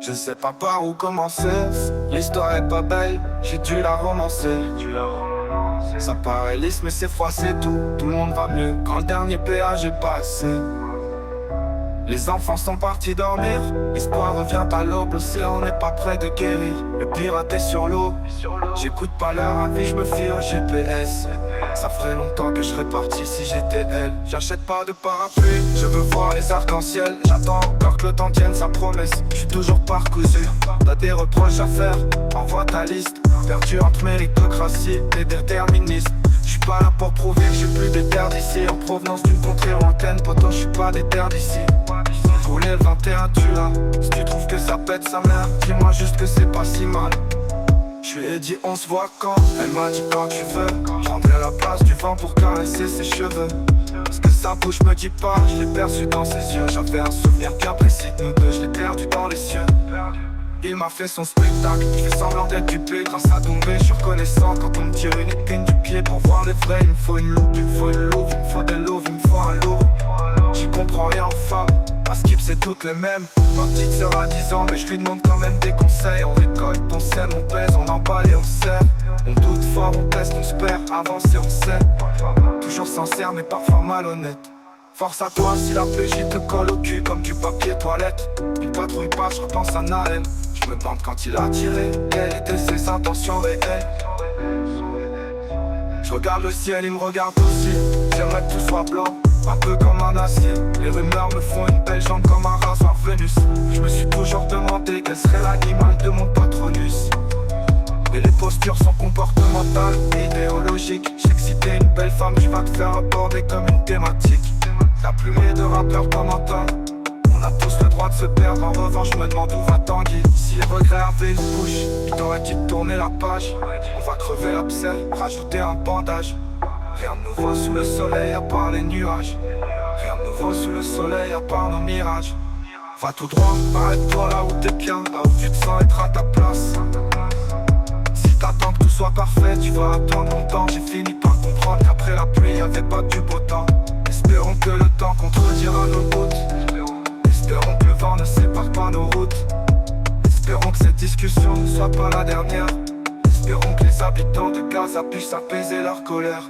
Je sais pas par où commencer. L'histoire est pas belle, j'ai dû la romancer. Ça paraît lisse mais c'est froissé, tout le monde va mieux quand le dernier péage est passé. Les enfants sont partis dormir, l'espoir revient à l'aube, l'océan n'est pas près de guérir. Le pirate est sur l'eau, j'écoute pas leur avis, je me fie au GPS. Ça ferait longtemps que je serais parti si j'étais elle. J'achète pas de parapluie, je veux voir les arcs-en-ciel. J'attends encore que le temps tienne sa promesse, je suis toujours parcousu. T'as des reproches à faire, envoie ta liste. Perdu entre méritocratie et déterminisme. Je suis pas là pour prouver que j'ai plus des terres d'ici. En provenance d'une contrée lointaine, poto, je suis pas des terres d'ici. Voulais le 21, tu l'as. Si tu trouves que ça pète sa mère, dis-moi juste que c'est pas si mal. Je lui ai dit on se voit quand, elle m'a dit quand tu veux. Prendrai la place du vent pour caresser ses cheveux. Parce que sa bouche me dit pas, je l'ai perçu dans ses yeux. J'avais un souvenir bien précis de nous deux, je l'ai perdu dans les cieux. Il m'a fait son spectacle, je fais semblant d'être dupé. Grâce à Doumbé, je suis reconnaissant quand on me tire une épine du pied. Pour voir les vrais, il me faut une loupe, il me faut une loupe, il me faut des loups, il me faut un loup. J'y comprends rien enfin, parce qu'il c'est toutes les mêmes. Ma petite sœur a 10 ans, mais je lui demande quand même des conseils. On récolte, on sème, on pèse, on emballe et on serre. On doute fort, on teste, on se perd, avance et on sait. Toujours sincère mais parfois malhonnête. Force à toi si la PJ te colle au cul comme du papier toilette. Une patrouille passe, je repense à Naël. Je me demande quand il a tiré, quelles étaient ses intentions réelles. Je regarde le ciel, il me regarde aussi. J'aimerais que tout soit blanc, un peu comme un acier. Les rumeurs me font une belle jambe comme un rasoir Vénus. Je me suis toujours demandé quel serait l'animal de mon patronus. Mais les postures sont comportementales et idéologiques. J'excitais une belle femme, je vais te faire aborder comme une thématique. La plumée de rappeurs pas mental. On a tous le droit de se perdre, en revanche je me demande où va Tanguy. Si les regrets avaient une bouche, il t'aurait dit de tourner la page. On va crever l'abcès, rajouter un bandage. Rien de nouveau sous le soleil à part les nuages. Rien de nouveau sous le soleil à part nos mirages. Va tout droit, arrête-toi là où t'es bien, là où tu te sens être à ta place. Si t'attends que tout soit parfait, tu vas attendre longtemps. J'ai fini par comprendre qu'après la pluie y'avait pas du beau temps. Espérons que le temps contredira nos routes. Espérons que le vent ne sépare pas nos routes. Espérons que cette discussion ne soit pas la dernière. Espérons que les habitants de Gaza puissent apaiser leur colère.